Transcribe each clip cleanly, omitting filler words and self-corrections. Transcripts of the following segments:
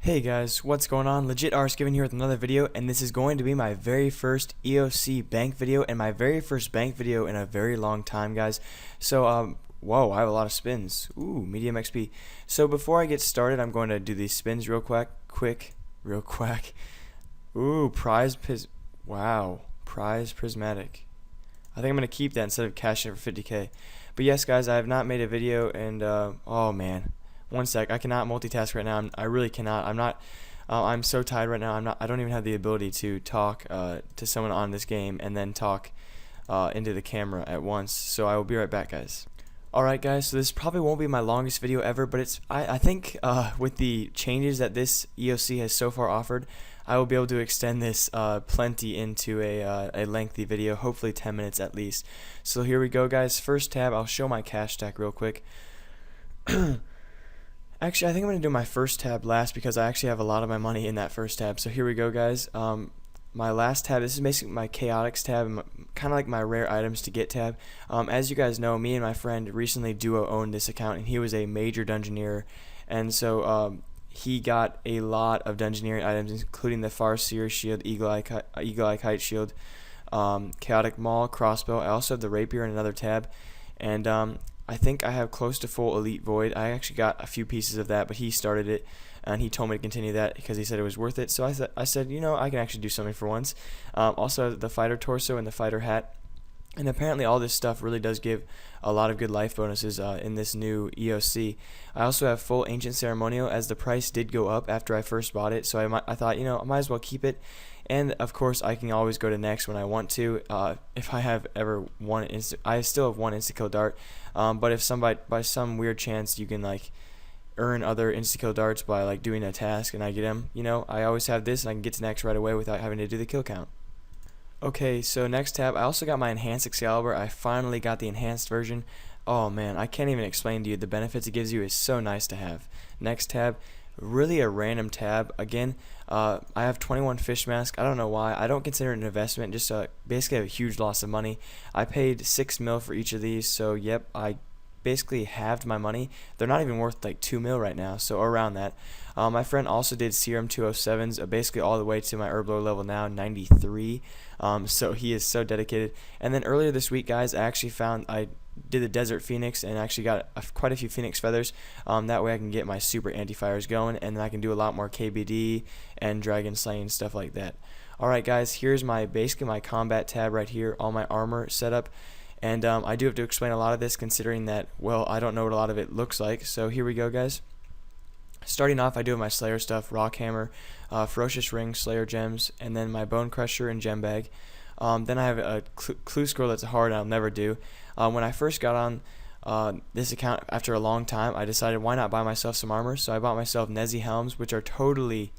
Hey guys, what's going on? Legit Given here with another video, and this is going to be my very first EOC bank video and my very first bank video in a very long time, guys. So, whoa, I have a lot of spins. Ooh, medium XP. So before I get started, I'm going to do these spins real quick. Ooh, wow, prize prismatic. I think I'm gonna keep that instead of cashing it for 50k. But yes, guys, I have not made a video, and oh man. One sec, I cannot multitask right now. I really cannot. I'm not. I'm so tired right now. I don't even have the ability to talk to someone on this game and then talk into the camera at once. So I will be right back, guys. Alright, guys. So this probably won't be my longest video ever, but it's. I think with the changes that this EOC has so far offered, I will be able to extend this plenty into a lengthy video. Hopefully 10 minutes at least. So here we go, guys. First tab. I'll show my cash stack real quick. Actually, I think I'm going to do my first tab last because I actually have a lot of my money in that first tab. So here we go, guys. My last tab, this is basically my chaotics tab, kind of like my rare items to get tab. As you guys know, me and my friend recently duo owned this account, and he was a major dungeoneer. And so he got a lot of dungeoneering items, including the Farseer shield, Eagle Eye Kite shield, chaotic maul, crossbow. I also have the rapier in another tab. And I think I have close to full elite void. I actually got a few pieces of that, but he started it and he told me to continue that because he said it was worth it. So I said, you know, I can actually do something for once. Also the fighter torso and the fighter hat. And apparently all this stuff really does give a lot of good life bonuses in this new EOC. I also have full ancient ceremonial, as the price did go up after I first bought it. So I thought, you know, I might as well keep it. And of course, I can always go to next when I want to. If I have ever one, I still have one insta kill dart. But if by some weird chance you can like earn other insta kill darts by like doing a task and I get them, you know, I always have this and I can get to next right away without having to do the kill count. Okay, so next tab, I also got my enhanced Excalibur. I finally got the enhanced version. Oh man, I can't even explain to you the benefits it gives you. Is so nice to have. Next tab, really a random tab. Again, I have 21 fish mask. I don't know why. I don't consider it an investment, just basically a huge loss of money. I paid 6 mil for each of these, so yep, I basically halved my money. They're not even worth like 2 mil right now, so around that. My friend also did serum 207s, basically all the way to my herb lore level now, 93. So he is so dedicated. And then earlier this week, guys, I actually I did the Desert Phoenix and actually got quite a few Phoenix feathers. That way I can get my super anti-fires going, and then I can do a lot more KBD and dragon slaying, stuff like that. Alright, guys, here's basically my combat tab right here, all my armor setup. And I do have to explain a lot of this, considering that, well, I don't know what a lot of it looks like. So here we go, guys. Starting off, I do have my Slayer stuff, Rock Hammer, Ferocious Ring, Slayer Gems, and then my Bone Crusher and Gem Bag. Then I have a Clue Scroll that's hard and I'll never do. When I first got on this account after a long time, I decided why not buy myself some armor. So I bought myself Nezi Helms, which are totally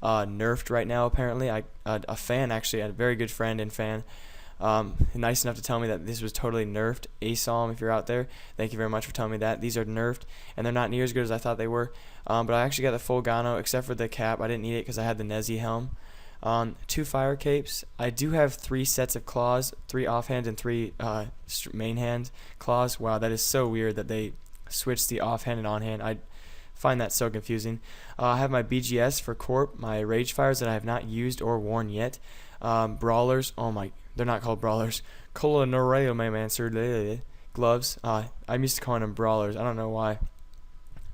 nerfed right now, apparently. A fan, actually, a very good friend and fan, nice enough to tell me that this was totally nerfed. ASOM, if you're out there, thank you very much for telling me that. These are nerfed, and they're not near as good as I thought they were. But I actually got the full Gano, except for the cap. I didn't need it because I had the Nezi Helm. 2 fire capes. I do have 3 sets of claws, 3 offhand and 3 main hand claws. Wow, that is so weird that they switched the offhand and on-hand. I find that so confusing. I have my BGS for Corp, my Rage Fires that I have not used or worn yet. Brawlers, oh my, they're not called Brawlers. Colonel my man, sir. Gloves. I'm used to calling them Brawlers. I don't know why.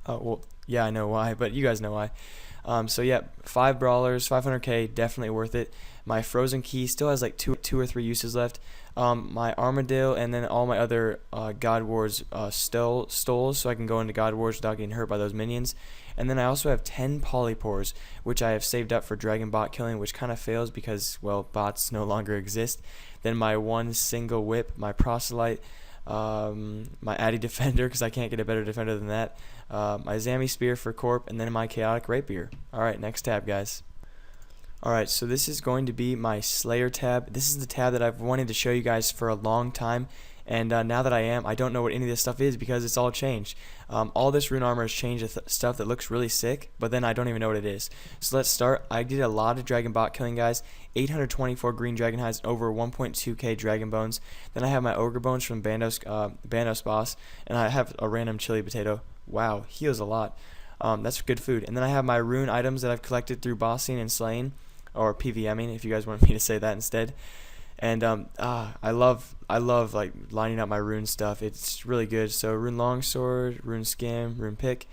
Well, yeah, I know why, but you guys know why. So yeah, 5 Brawlers, 500k, definitely worth it. My Frozen Key still has like two or three uses left. My Armadale, and then all my other God Wars stoles, so I can go into God Wars without getting hurt by those minions. And then I also have 10 Polypores, which I have saved up for Dragon Bot killing, which kind of fails because, well, bots no longer exist. Then my 1 single whip, my Proselyte, my Addy Defender, because I can't get a better defender than that, my Zami Spear for Corp, and then my Chaotic Rapier. Alright, next tab, guys. Alright, so this is going to be my Slayer tab. This is the tab that I've wanted to show you guys for a long time, and now that I don't know what any of this stuff is because it's all changed. All this rune armor has changed stuff that looks really sick, but then I don't even know what it is. So let's start. I did a lot of Dragon Bot killing, guys. 824 green Dragon Hides, over 1.2k Dragon Bones. Then I have my Ogre Bones from Bandos boss, and I have a random Chili Potato. Wow, heals a lot. That's good food. And then I have my rune items that I've collected through bossing and slaying, or PVMing if you guys want me to say that instead. And I love like lining up my rune stuff. It's really good. So rune longsword, rune skim, rune pick,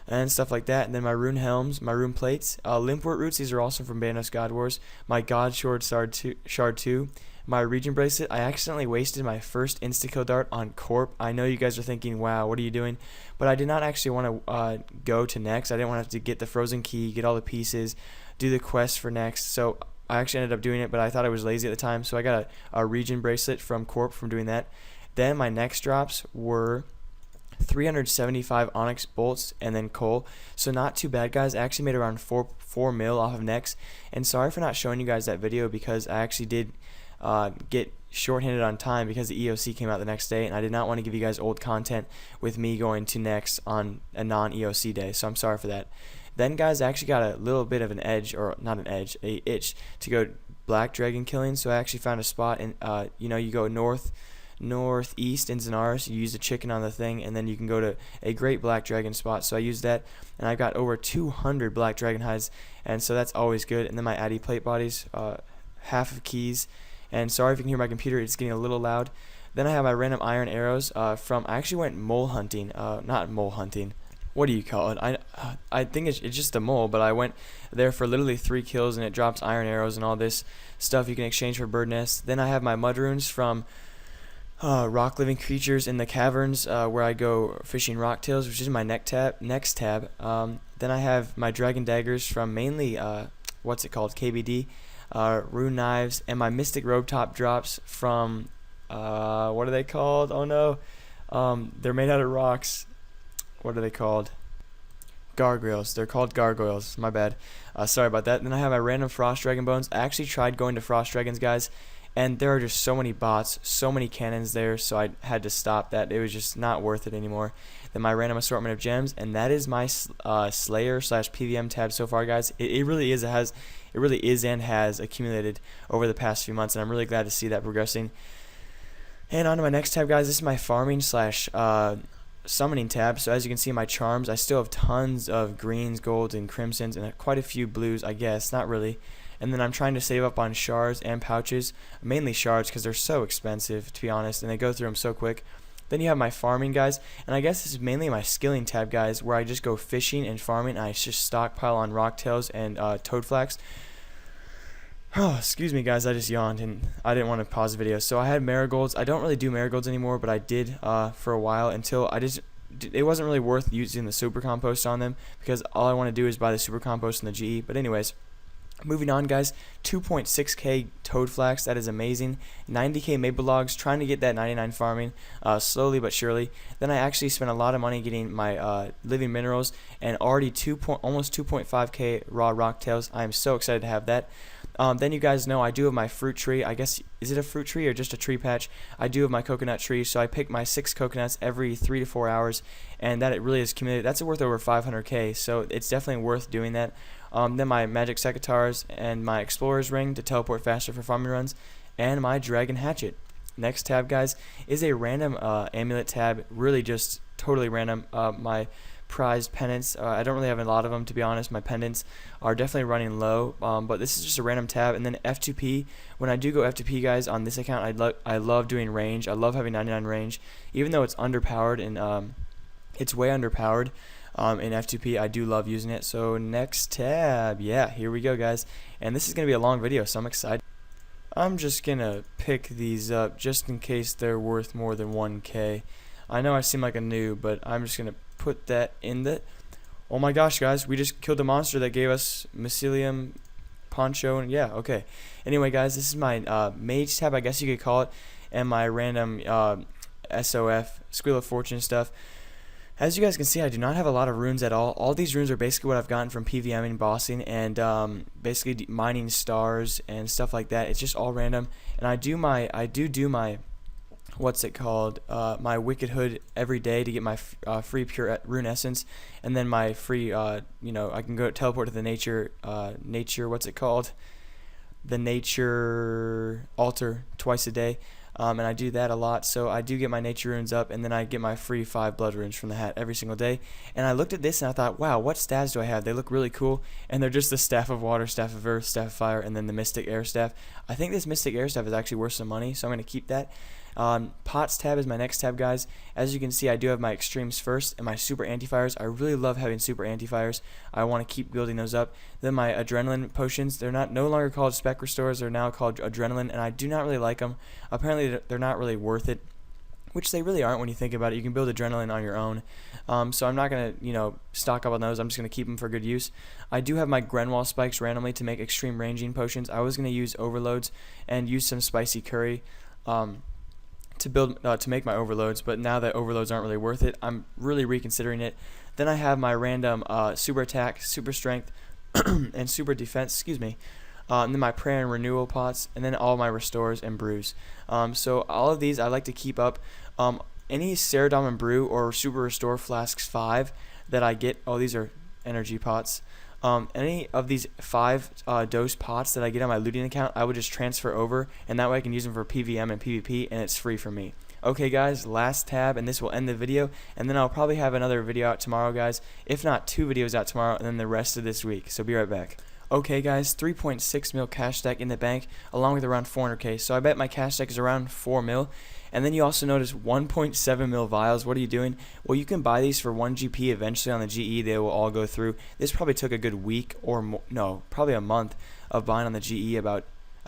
and stuff like that. And then my rune helms, my rune plates, limpwort roots. These are also from Bandos God Wars. My God shard 2, my region bracelet. I accidentally wasted my first insta kill dart on Corp. I know you guys are thinking, wow, what are you doing? But I did not actually want to go to next. I didn't want to have to get the frozen key, get all the pieces, do the quest for next. So I actually ended up doing it, but I thought I was lazy at the time, so I got a region bracelet from Corp from doing that. Then my next drops were 375 onyx bolts and then coal, so not too bad, guys. I actually made around 4 mil off of next, and sorry for not showing you guys that video because I actually did get shorthanded on time because the EOC came out the next day, and I did not want to give you guys old content with me going to next on a non-EOC day, so I'm sorry for that. Then, guys, I actually got a little bit of an edge, or not an edge, a itch to go black dragon killing. So I actually found a spot, and you go northeast in Zenaris. You use the chicken on the thing, and then you can go to a great black dragon spot. So I used that, and I got over 200 black dragon hides, and so that's always good. And then my Addy plate bodies, half of keys. And sorry if you can hear my computer; it's getting a little loud. Then I have my random iron arrows from. I actually went mole hunting, not mole hunting. What do you call it? I think it's just a mole, but I went there for literally 3 kills, and it drops iron arrows and all this stuff you can exchange for bird nests. Then I have my mud runes from rock living creatures in the caverns where I go fishing rocktails, which is my next tab. Then I have my dragon daggers from mainly KBD, rune knives, and my mystic robe top drops from what are they called? Oh no, they're made out of rocks. What are they called? Gargoyles. They're called gargoyles. My bad. Sorry about that. Then I have my random frost dragon bones. I actually tried going to frost dragons, guys, and there are just so many bots, so many cannons there, so I had to stop that. It was just not worth it anymore. Then my random assortment of gems, and that is my Slayer / PVM tab so far, guys. It really is. It really is and has accumulated over the past few months, and I'm really glad to see that progressing. And on to my next tab, guys. This is my farming / summoning tab. So as you can see, my charms, I still have tons of greens, golds, and crimsons, and quite a few blues, I guess, not really. And then I'm trying to save up on shards and pouches, mainly shards because they're so expensive, to be honest, and they go through them so quick. Then you have my farming, guys, and I guess this is mainly my skilling tab, guys, where I just go fishing and farming, and I just stockpile on rocktails and toadflax. Oh, excuse me, guys, I just yawned and I didn't want to pause the video. So I had marigolds. I don't really do marigolds anymore, but I did for a while until it wasn't really worth using the super compost on them because all I want to do is buy the super compost and the GE. But anyways, moving on, guys, 2.6k toadflax, that is amazing. 90k maple logs, trying to get that 99 farming slowly but surely. Then I actually spent a lot of money getting my living minerals and already almost 2.5k raw rocktails. I am so excited to have that. Then you guys know I do have my fruit tree. I guess, is it a fruit tree or just a tree patch? I do have my coconut tree, so I pick my 6 coconuts every 3 to 4 hours, and that it really is accumulated. That's worth over 500k, so it's definitely worth doing that. Then my magic secateurs and my explorer's ring to teleport faster for farming runs, and my dragon hatchet. Next tab, guys, is a random amulet tab, really just totally random. My prized pendants, I don't really have a lot of them, to be honest. My pendants are definitely running low, but this is just a random tab. And then F2P, when I do go F2P, guys, on this account, I love doing range. I love having 99 range, even though it's underpowered, and it's way underpowered in F2P. I do love using it. So next tab, yeah, here we go, guys, and this is gonna be a long video, so I'm excited. I'm just gonna pick these up just in case they're worth more than 1k. I know I seem like a noob, but I'm just gonna put that in the. Oh my gosh, guys, we just killed the monster that gave us mycelium poncho, and yeah, okay. Anyway, guys, this is my mage tab, I guess you could call it, and my random SOF Squeal of Fortune stuff. As you guys can see, I do not have a lot of runes at all. All these runes are basically what I've gotten from PVMing, bossing, and basically mining stars and stuff like that. It's just all random, and I do my what's it called, my Wicked Hood every day to get my free pure rune essence, and then my free, I can go teleport to the nature, what's it called, the nature altar twice a day. and I do that a lot, so I do get my nature runes up, and then I get my free 5 blood runes from the hat every single day. And I looked at this and I thought, wow, what stats do I have? They look really cool, and they're just the Staff of Water, Staff of Earth, Staff of Fire, and then the Mystic Air Staff. I think this Mystic Air Staff is actually worth some money, so I'm going to keep that. Pots tab is my next tab, guys. As you can see, I do have my extremes first and my super anti-fires. I really love having super anti-fires. I want to keep building those up. Then my adrenaline potions, they're no longer called spec restores, they're now called adrenaline, and I do not really like them. Apparently they're not really worth it, which they really aren't when you think about it. You can build adrenaline on your own. So I'm not going to, stock up on those. I'm just going to keep them for good use. I do have my Grenwall spikes randomly to make extreme ranging potions. I was going to use overloads and use some spicy curry to make my overloads, but now that overloads aren't really worth it, I'm really reconsidering it. Then I have my random super attack, super strength, and super defense, and then my prayer and renewal pots, and then all my restores and brews. So all of these I like to keep up. Any Ceradon and brew or super restore flasks 5 that I get, these are energy pots. Any of these 5 dose pots that I get on my looting account, I would just transfer over, and that way I can use them for PVM and PvP, and it's free for me. Okay guys, last tab, and this will end the video, and then I'll probably have another video out tomorrow, guys, if not 2 videos out tomorrow, and then the rest of this week, so be right back. Okay guys, 3.6 mil cash stack in the bank, along with around 400k, so I bet my cash stack is around 4 mil. And then you also notice 1.7 mil vials. What are you doing? Well, you can buy these for 1 GP eventually on the GE. They will all go through. This probably took a good week or probably a month of buying on the GE. I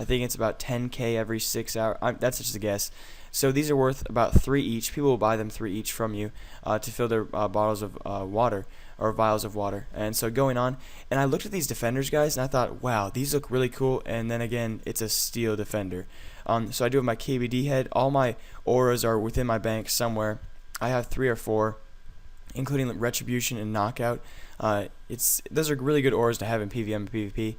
think it's about 10k every 6 hours. That's just a guess. So these are worth about 3 each. People will buy them 3 each from you to fill their bottles of water or vials of water. And so going on, and I looked at these defenders, guys, and I thought, wow, these look really cool. And then again, it's a steel defender. So I do have my KBD head. All my auras are within my bank somewhere. I have 3 or 4, including Retribution and Knockout. Those are really good auras to have in PVM and PvP.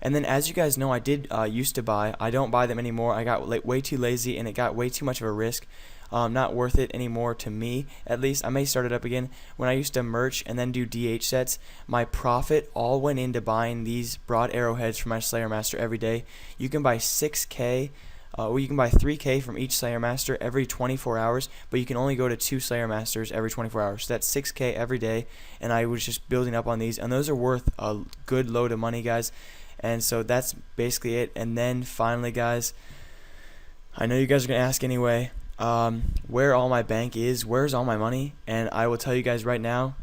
And then, as you guys know, I did used to buy. I don't buy them anymore. I got way too lazy, and it got way too much of a risk. Not worth it anymore to me, at least. I may start it up again. When I used to merch and then do DH sets, my profit all went into buying these broad arrowheads for my Slayer Master every day. You can buy 6k. You can buy 3k from each Slayer Master every 24 hours, but you can only go to 2 Slayer Masters every 24 hours. So that's 6k every day, and I was just building up on these, and those are worth a good load of money, guys. And so that's basically it. And then finally, guys, I know you guys are going to ask anyway, where all my bank is, where's all my money? And I will tell you guys right now,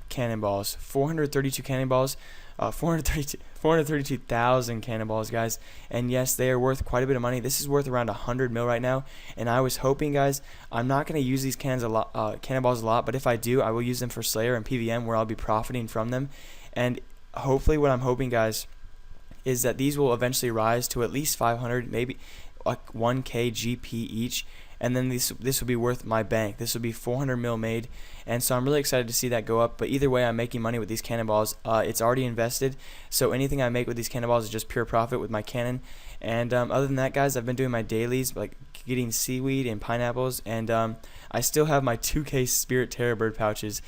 cannonballs, 432 cannonballs. 432,000 cannonballs, guys, and yes, they are worth quite a bit of money. This is worth around 100 mil right now, and I was hoping, guys, I'm not going to use these cannonballs a lot, but if I do, I will use them for Slayer and PVM, where I'll be profiting from them. And hopefully, what I'm hoping, guys, is that these will eventually rise to at least 500, maybe like 1k GP each. And then this will be worth my bank. This will be 400 mil made, and so I'm really excited to see that go up. But either way, I'm making money with these cannonballs. It's already invested, so anything I make with these cannonballs is just pure profit with my cannon. And other than that, guys, I've been doing my dailies, like getting seaweed and pineapples, and I still have my 2k Spirit Terror Bird pouches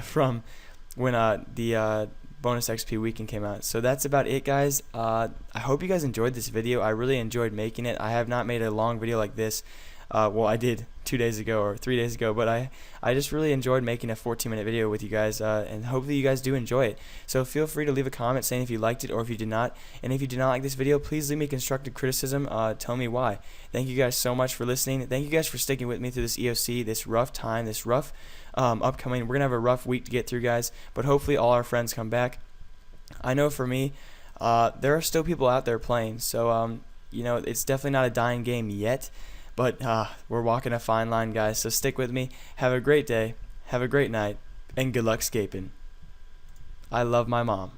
from when the bonus XP weekend came out. So that's about it, guys. I hope you guys enjoyed this video. I really enjoyed making it. I have not made a long video like this. Well, I did 2 days ago or 3 days ago, but I just really enjoyed making a 14-minute video with you guys, and hopefully you guys do enjoy it. So feel free to leave a comment saying if you liked it or if you did not. And if you did not like this video, please leave me constructive criticism. Tell me why. Thank you guys so much for listening. Thank you guys for sticking with me through this EOC, this rough time, this rough upcoming. We're going to have a rough week to get through, guys, but hopefully all our friends come back. I know for me, there are still people out there playing, so it's definitely not a dying game yet. But we're walking a fine line, guys, so stick with me. Have a great day, have a great night, and good luck scaping. I love my mom.